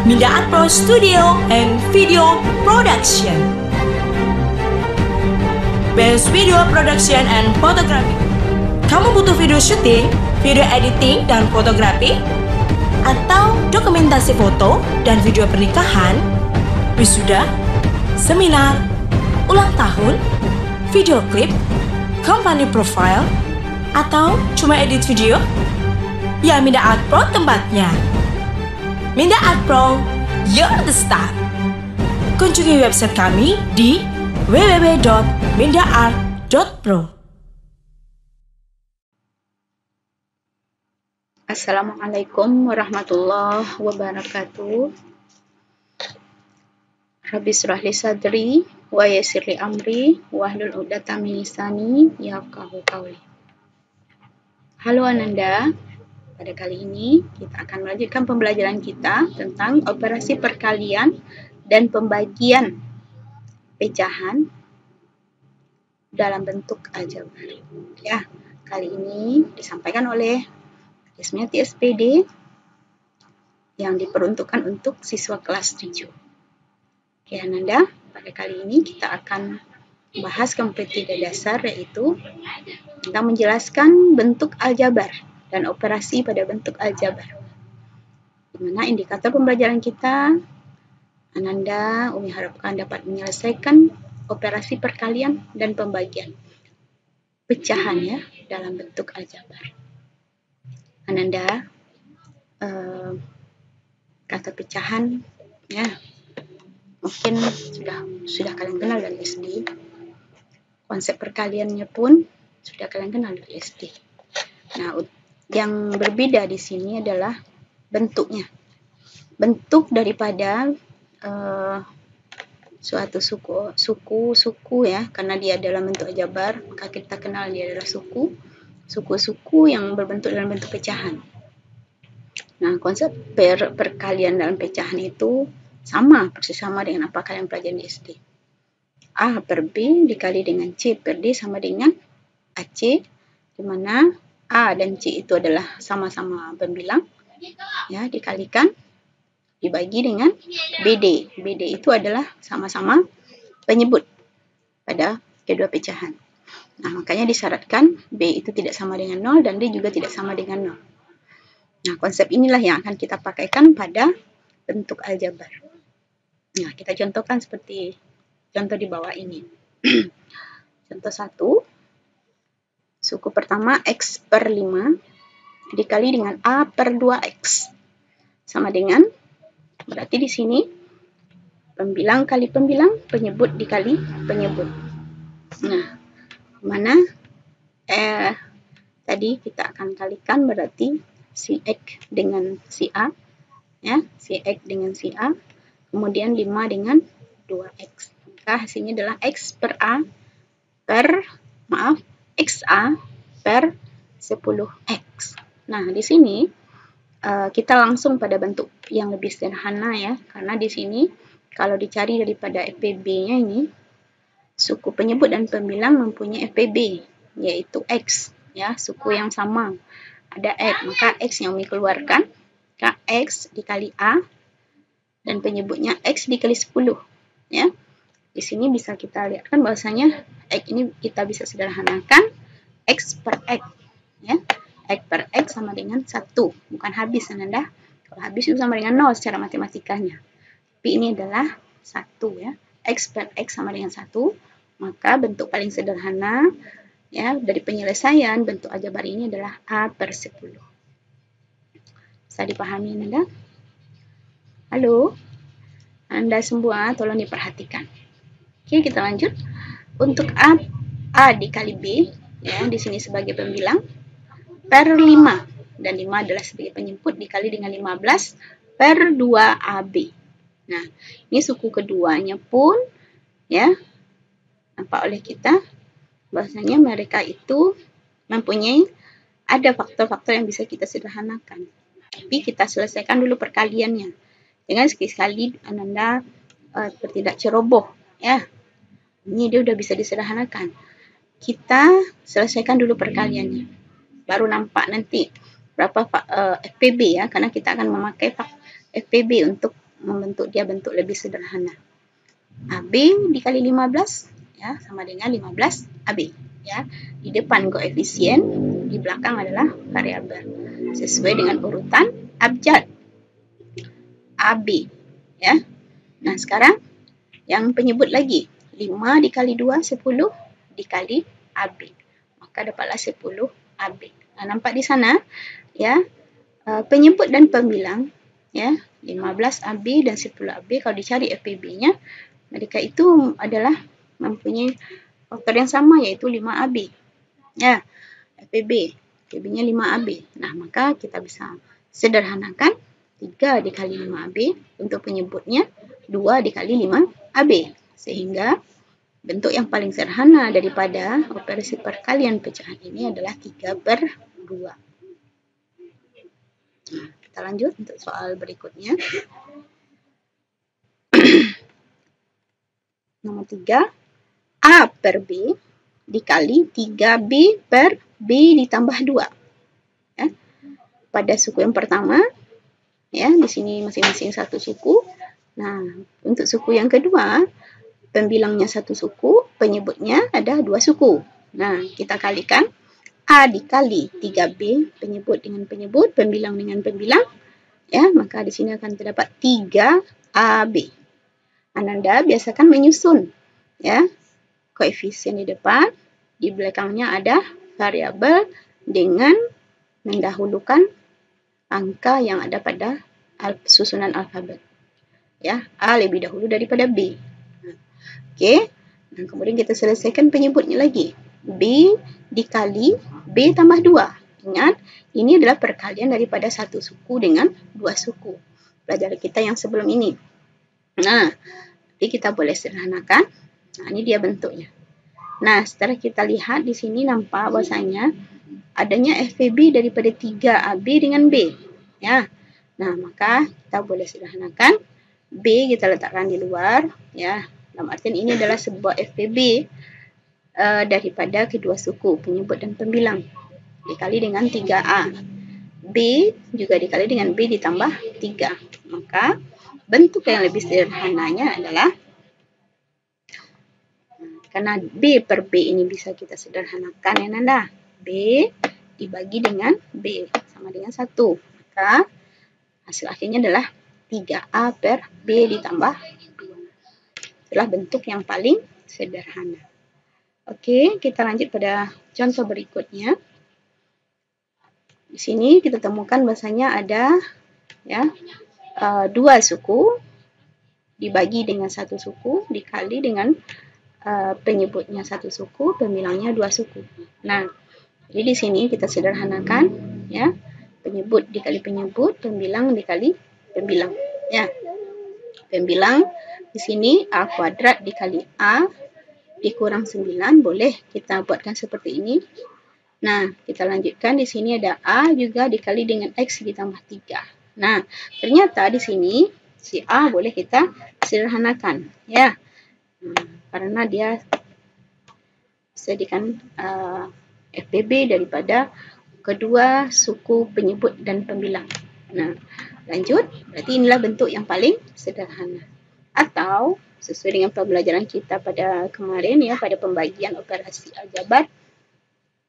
Minda Art Pro Studio and Video Production. Best Video Production and Photography. Kamu butuh video syuting, video editing dan fotografi, atau dokumentasi foto dan video pernikahan, wisuda, seminar, ulang tahun, video klip, company profile, atau cuma edit video? Ya, Minda Art Pro tempatnya. Minda Art Pro, you're the star. Kunjungi website kami di www.mindaart.pro. Assalamualaikum warahmatullahi wabarakatuh. Rabbi shrah li sadri wa yassir li amri wahlul 'uqdatam min lisani yafqahu qawli. Halo Ananda, pada kali ini kita akan melanjutkan pembelajaran kita tentang operasi perkalian dan pembagian pecahan dalam bentuk aljabar. Ya, kali ini disampaikan oleh Ismiati SPD yang diperuntukkan untuk siswa kelas 7. Oke Ananda, pada kali ini kita akan membahas kompetensi dasar, yaitu tentang menjelaskan bentuk aljabar dan operasi pada bentuk aljabar. Di mana indikator pembelajaran kita, Ananda, Umi harapkan dapat menyelesaikan operasi perkalian dan pembagian pecahan ya dalam bentuk aljabar. Ananda, kata pecahan ya mungkin sudah kalian kenal dari SD. Konsep perkaliannya pun sudah kalian kenal dari SD. Nah, yang berbeda di sini adalah bentuknya. Bentuk daripada suatu suku ya, karena dia dalam bentuk aljabar, maka kita kenal dia adalah suku. Suku-suku yang berbentuk dalam bentuk pecahan. Nah, konsep perkalian dalam pecahan itu persis sama dengan apa kalian pelajari di SD. A per B dikali dengan C per D sama dengan AC, di mana A dan C itu adalah sama-sama pembilang, ya, dikalikan, dibagi dengan BD. BD itu adalah sama-sama penyebut pada kedua pecahan. Nah, makanya disyaratkan B itu tidak sama dengan 0 dan D juga tidak sama dengan 0. Nah, konsep inilah yang akan kita pakaikan pada bentuk aljabar. Nah, kita contohkan seperti contoh di bawah ini. Contoh 1. Suku pertama X per 5 dikali dengan A per 2X. Sama dengan, berarti di sini pembilang kali pembilang, penyebut dikali penyebut. Nah, mana tadi kita akan kalikan, berarti si X dengan si A. Ya, si X dengan si A. Kemudian 5 dengan 2X. Maka hasilnya adalah X per A XA per 10X. Nah, di sini kita langsung pada bentuk yang lebih sederhana ya, karena di sini kalau dicari daripada FPB-nya ini, suku penyebut dan pembilang mempunyai FPB, yaitu X, ya, suku yang sama. Ada X, maka X yang Umi keluarkan, maka X dikali A, dan penyebutnya X dikali 10, ya. Di sini bisa kita lihatkan bahwasanya X ini kita bisa sederhanakan X per X, ya. X per X sama dengan 1, bukan habis Ananda. Kalau habis itu sama dengan 0 secara matematikanya. Tapi ini adalah 1 ya. X per X sama dengan 1, maka bentuk paling sederhana ya dari penyelesaian bentuk aljabar ini adalah A per 10. Bisa dipahami Ananda? Halo? Anda semua tolong diperhatikan. Oke, kita lanjut. Untuk A dikali B, ya, di sini sebagai pembilang, per 5. Dan 5 adalah sebagai penyebut dikali dengan 15 per 2AB. Nah, ini suku keduanya pun, ya, nampak oleh kita, bahwasanya mereka itu mempunyai ada faktor-faktor yang bisa kita sederhanakan. Tapi kita selesaikan dulu perkaliannya. Jangan sekali-sekali Ananda tidak ceroboh, ya. Ini dia udah bisa disederhanakan. Kita selesaikan dulu perkaliannya. Baru nampak nanti berapa FPB ya, karena kita akan memakai FPB untuk membentuk dia bentuk lebih sederhana. AB dikali 15 ya sama dengan 15 AB ya. Di depan koefisien, di belakang adalah variabel sesuai dengan urutan abjad AB ya. Nah, sekarang yang penyebut lagi 5 dikali 2 10 dikali AB. Maka dapatlah 10 AB. Nah, nampak di sana ya, penyebut dan pembilang ya, 15 AB dan 10 AB kalau dicari FPB-nya, mereka itu adalah mempunyai faktor yang sama yaitu 5 AB. Ya, FPB-nya 5 AB. Nah, maka kita bisa sederhanakan 3 dikali 5 AB untuk penyebutnya 2 dikali 5 AB. Sehingga bentuk yang paling sederhana daripada operasi perkalian pecahan ini adalah 3/2. Nah, kita lanjut untuk soal berikutnya. Nomor 3, A per B dikali 3B per B ditambah 2. Ya. Pada suku yang pertama, ya, di sini masing-masing satu suku. Nah, untuk suku yang kedua, pembilangnya satu suku, penyebutnya ada 2 suku. Nah, kita kalikan A dikali 3B, penyebut dengan penyebut, pembilang dengan pembilang. Ya, maka di sini akan terdapat 3AB. Ananda biasakan menyusun ya, koefisien di depan, di belakangnya ada variabel dengan mendahulukan angka yang ada pada susunan alfabet. Ya, A lebih dahulu daripada B. Oke. Dan kemudian kita selesaikan penyebutnya lagi. B dikali B tambah 2. Ingat, ini adalah perkalian daripada satu suku dengan 2 suku. Pelajaran kita yang sebelum ini. Nah, jadi kita boleh sederhanakan. Nah, ini dia bentuknya. Nah, setelah kita lihat di sini nampak bahwasanya adanya FPB daripada 3AB dengan B. Ya. Nah, maka kita boleh sederhanakan. B kita letakkan di luar. Ya. Dalam artian ini adalah sebuah FPB daripada kedua suku, penyebut dan pembilang. Dikali dengan 3A. B juga dikali dengan B ditambah 3. Maka bentuk yang lebih sederhananya adalah, karena B per B ini bisa kita sederhanakan ya Nanda. B dibagi dengan B sama dengan 1. Maka hasil akhirnya adalah 3A per B ditambah 2. Itulah bentuk yang paling sederhana. Oke, kita lanjut pada contoh berikutnya. Di sini kita temukan bahasanya ada ya, 2 suku dibagi dengan 1 suku dikali dengan penyebutnya 1 suku, pembilangnya 2 suku. Nah, jadi di sini kita sederhanakan ya, penyebut dikali penyebut, pembilang dikali pembilang. Ya, pembilang di sini A kuadrat dikali A dikurang 9, boleh kita buatkan seperti ini. Nah, kita lanjutkan di sini ada A juga dikali dengan X ditambah 3. Nah, ternyata di sini si A boleh kita sederhanakan ya. Karena dia jadikan FPB daripada kedua suku penyebut dan pembilang. Nah, lanjut, berarti inilah bentuk yang paling sederhana. Atau sesuai dengan pembelajaran kita pada kemarin ya, pada pembagian operasi aljabar,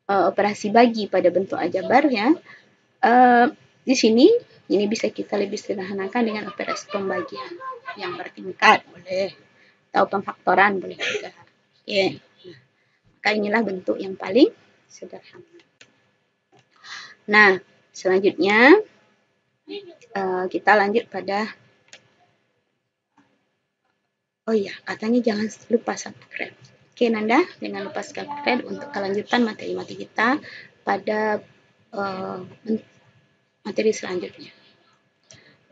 operasi bagi pada bentuk aljabar ya. Di sini ini bisa kita lebih sederhanakan dengan operasi pembagian yang bertingkat, boleh, atau pemfaktoran boleh juga. Oke. Nah, maka inilah bentuk yang paling sederhana. Nah, selanjutnya kita lanjut pada, oh iya, katanya jangan lupa subscribe. Oke Nanda, jangan lupa subscribe untuk kelanjutan materi-materi kita pada materi selanjutnya.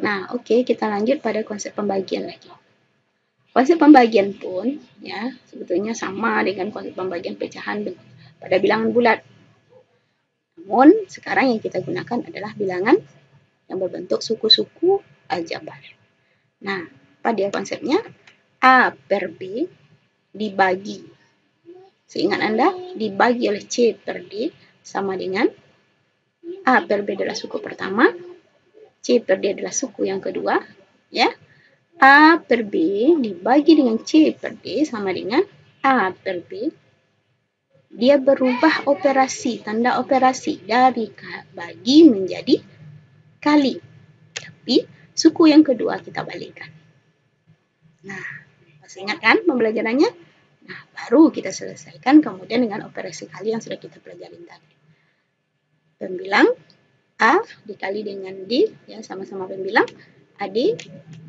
Nah, oke, kita lanjut pada konsep pembagian lagi. Konsep pembagian pun ya sebetulnya sama dengan konsep pembagian pecahan pada bilangan bulat. Namun sekarang yang kita gunakan adalah bilangan yang berbentuk suku-suku aljabar. Nah, pada konsepnya A per B dibagi, seingat Anda, dibagi oleh C per D sama dengan A per B adalah suku pertama, C per D adalah suku yang kedua, ya. A per B dibagi dengan C per D sama dengan A per B. Dia berubah operasi, tanda operasi dari bagi menjadi kali. Tapi suku yang kedua kita balikkan. Nah, masih ingat kan pembelajarannya? Nah, baru kita selesaikan kemudian dengan operasi kali yang sudah kita pelajari tadi. Pembilang A dikali dengan D, ya sama-sama pembilang. AD,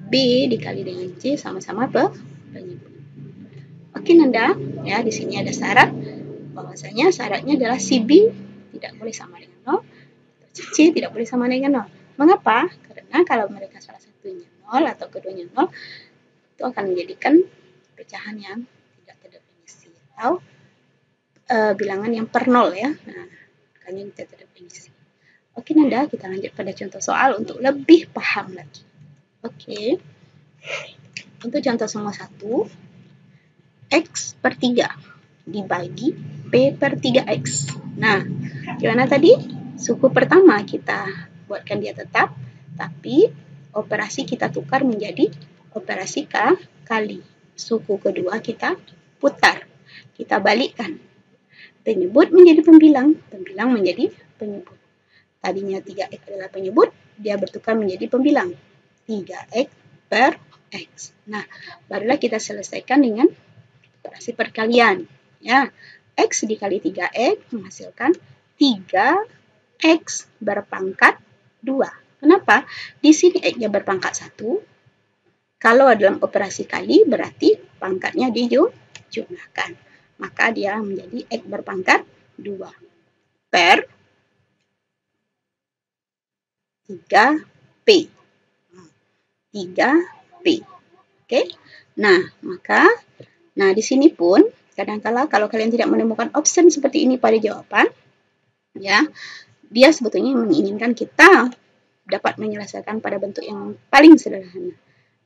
B dikali dengan C sama-sama penyebut. Oke Nanda, ya di sini ada syarat bahwasanya syaratnya adalah si B tidak boleh sama dengan 0, C tidak boleh sama dengan 0. Mengapa? Karena kalau mereka salah satunya 0 atau keduanya 0, itu akan menjadikan pecahan yang tidak terdefinisi atau bilangan yang per 0 ya. Nah, makanya tidak terdefinisi. Oke Nanda, kita lanjut pada contoh soal untuk lebih paham lagi. Oke, untuk contoh nomor 1, X per 3 dibagi P per 3X. Nah, gimana tadi? Suku pertama kita buatkan dia tetap, tapi operasi kita tukar menjadi operasi kali. Suku kedua kita putar, kita balikkan. Penyebut menjadi pembilang, pembilang menjadi penyebut. Tadinya 3X adalah penyebut, dia bertukar menjadi pembilang. 3X per X. Nah, barulah kita selesaikan dengan operasi perkalian. Ya, X dikali 3X menghasilkan 3X berpangkat 2. Kenapa? Di sini X-nya berpangkat 1. Kalau dalam operasi kali berarti pangkatnya dijumlahkan. Maka dia menjadi X berpangkat 2 per 3P. 3P. Oke. Nah, di sini pun kadang-kala kalau kalian tidak menemukan option seperti ini pada jawaban, ya, dia sebetulnya menginginkan kita dapat menyelesaikan pada bentuk yang paling sederhana.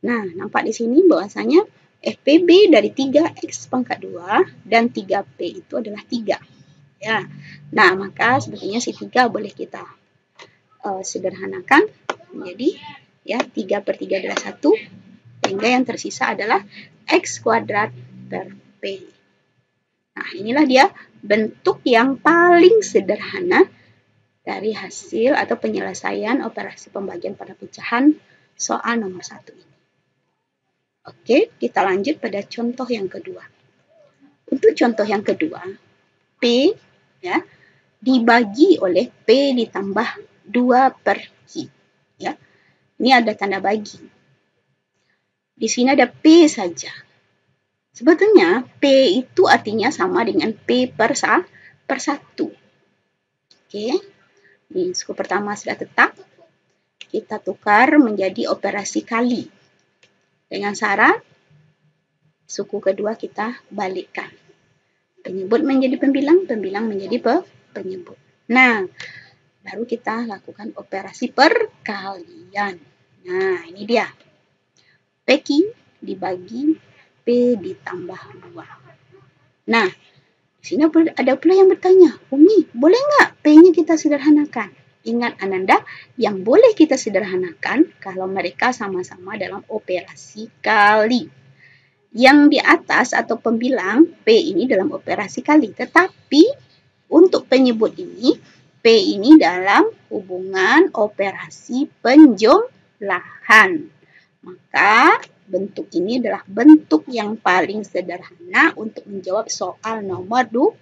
Nah, nampak di sini bahwasanya FPB dari 3X pangkat 2 dan 3P itu adalah 3. Ya. Nah, maka sebetulnya si 3 boleh kita sederhanakan menjadi ya 3 per 3 adalah 1, sehingga yang tersisa adalah X kuadrat per P. Nah, inilah dia bentuk yang paling sederhana dari hasil atau penyelesaian operasi pembagian pada pecahan soal nomor 1 ini. Oke, kita lanjut pada contoh yang kedua. Untuk contoh yang kedua, P ya dibagi oleh P ditambah 2 per Q. Ya. Ini ada tanda bagi. Di sini ada P saja. Sebetulnya P itu artinya sama dengan P per 1. Oke. Ini suku pertama sudah tetap. Kita tukar menjadi operasi kali. Dengan syarat suku kedua kita balikkan. Penyebut menjadi pembilang, pembilang menjadi penyebut. Nah, baru kita lakukan operasi perkalian. Nah, ini dia. PQ dibagi P ditambah 2. Nah, di sini ada pula yang bertanya, Umi, boleh nggak P-nya kita sederhanakan? Ingat Ananda, yang boleh kita sederhanakan kalau mereka sama-sama dalam operasi kali. Yang di atas atau pembilang P ini dalam operasi kali. Tetapi untuk penyebut ini, P ini dalam hubungan operasi penjumlahan. Maka bentuk ini adalah bentuk yang paling sederhana untuk menjawab soal nomor 2.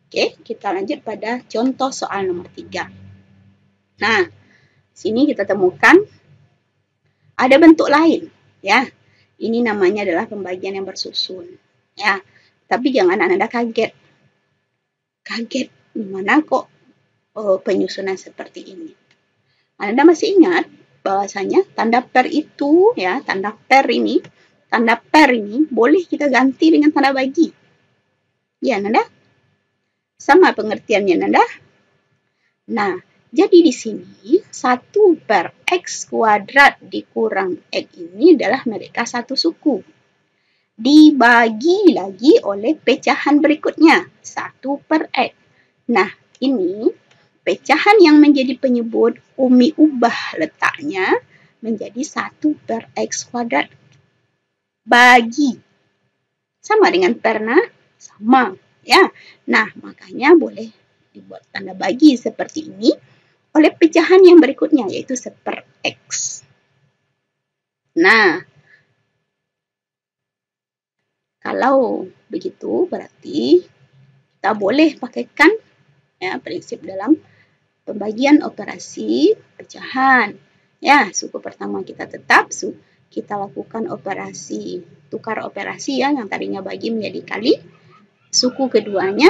Oke, kita lanjut pada contoh soal nomor 3. Nah, sini kita temukan ada bentuk lain, ya. Ini namanya adalah pembagian yang bersusun, ya. Tapi jangan Anda kaget. Kaget, gimana kok penyusunan seperti ini? Anda masih ingat bahwasanya tanda per itu, ya, tanda per ini boleh kita ganti dengan tanda bagi. Ya, Nanda? Sama pengertiannya, Nanda? Nah, jadi di sini 1 per X kuadrat dikurang X ini adalah mereka satu suku. Dibagi lagi oleh pecahan berikutnya, 1 per X. Nah, ini pecahan yang menjadi penyebut Umi ubah letaknya menjadi 1 per X kuadrat. Bagi. Sama dengan per, sama. Ya. Nah, makanya boleh dibuat tanda bagi seperti ini oleh pecahan yang berikutnya, yaitu 1 per X. Nah, kalau begitu berarti kita boleh pakaikan ya prinsip dalam pembagian operasi pecahan. Ya, suku pertama kita tetap, kita lakukan operasi tukar operasi ya, yang tadinya bagi menjadi kali. Suku keduanya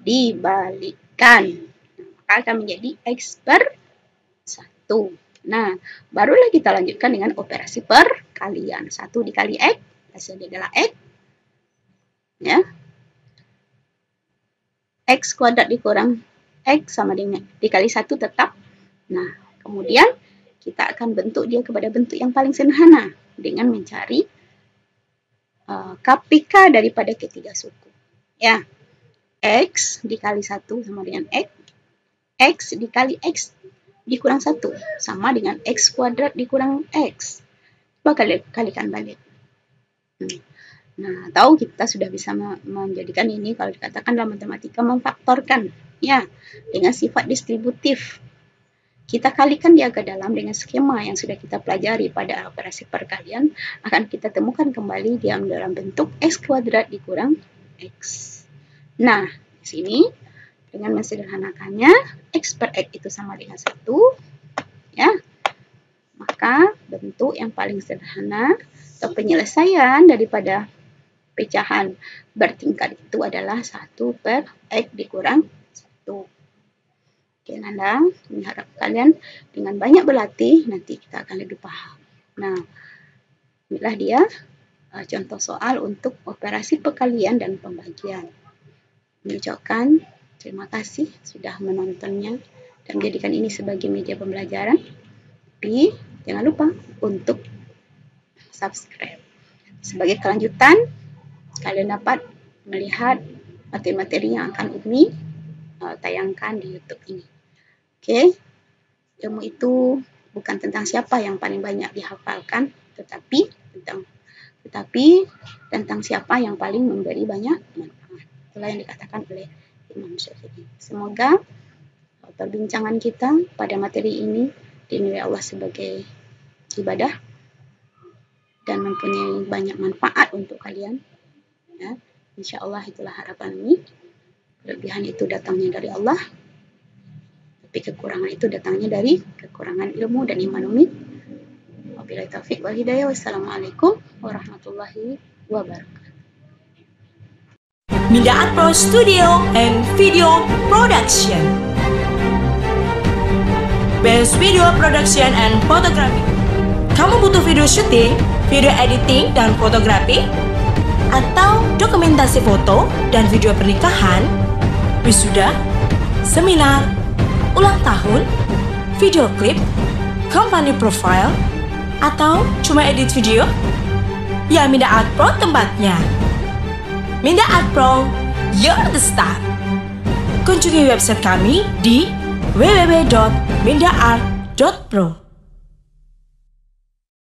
dibalikkan. Maka akan menjadi X per 1. Nah, barulah kita lanjutkan dengan operasi perkalian. 1 dikali X, hasilnya adalah X. Ya. X kuadrat dikurang X sama dengan dikali 1 tetap. Nah, kemudian kita akan bentuk dia kepada bentuk yang paling sederhana dengan mencari KPK daripada ketiga suku. Ya, X dikali 1 sama dengan X. X dikali X dikurang 1 sama dengan X kuadrat dikurang X. Coba kalikan balik. Nah, tahu kita sudah bisa menjadikan ini kalau dikatakan dalam matematika memfaktorkan. Ya, dengan sifat distributif. Kita kalikan dia ke dalam dengan skema yang sudah kita pelajari pada operasi perkalian, akan kita temukan kembali dia dalam bentuk X kuadrat dikurang X. Nah, di sini dengan mensederhanakannya, X per X itu sama dengan 1. Ya, maka bentuk yang paling sederhana atau penyelesaian daripada pecahan bertingkat itu adalah 1 per X dikurang 1. Oke, Nanda, ini harap kalian dengan banyak berlatih, nanti kita akan lebih paham. Nah, inilah dia contoh soal untuk operasi perkalian dan pembagian. Mengucapkan terima kasih sudah menontonnya dan menjadikan ini sebagai media pembelajaran. Tapi jangan lupa untuk subscribe. Sebagai kelanjutan, kalian dapat melihat materi-materi yang akan Umi tayangkan di YouTube ini. Oke, ilmu itu bukan tentang siapa yang paling banyak dihafalkan, tetapi tentang siapa yang paling memberi banyak manfaat. Itulah yang dikatakan oleh Imam Syafi'i. Semoga perbincangan kita pada materi ini dinilai Allah sebagai ibadah dan mempunyai banyak manfaat untuk kalian. Ya, insya Allah itulah harapan ini. Kelebihan itu datangnya dari Allah, tapi kekurangan itu datangnya dari kekurangan ilmu dan iman Umi. Wabillahi taufiq wal hidayah. Wassalamualaikum warahmatullahi wabarakatuh. Minda Art Pro Studio and Video Production. Best Video Production and Photography. Kamu butuh video syuting, video editing dan fotografi, atau dokumentasi foto dan video pernikahan, wisuda, seminar, ulang tahun, video klip, company profile, atau cuma edit video? Ya, Minda Art Pro tempatnya. Minda Art Pro, you're the star. Kunjungi website kami di www.mindaart.pro.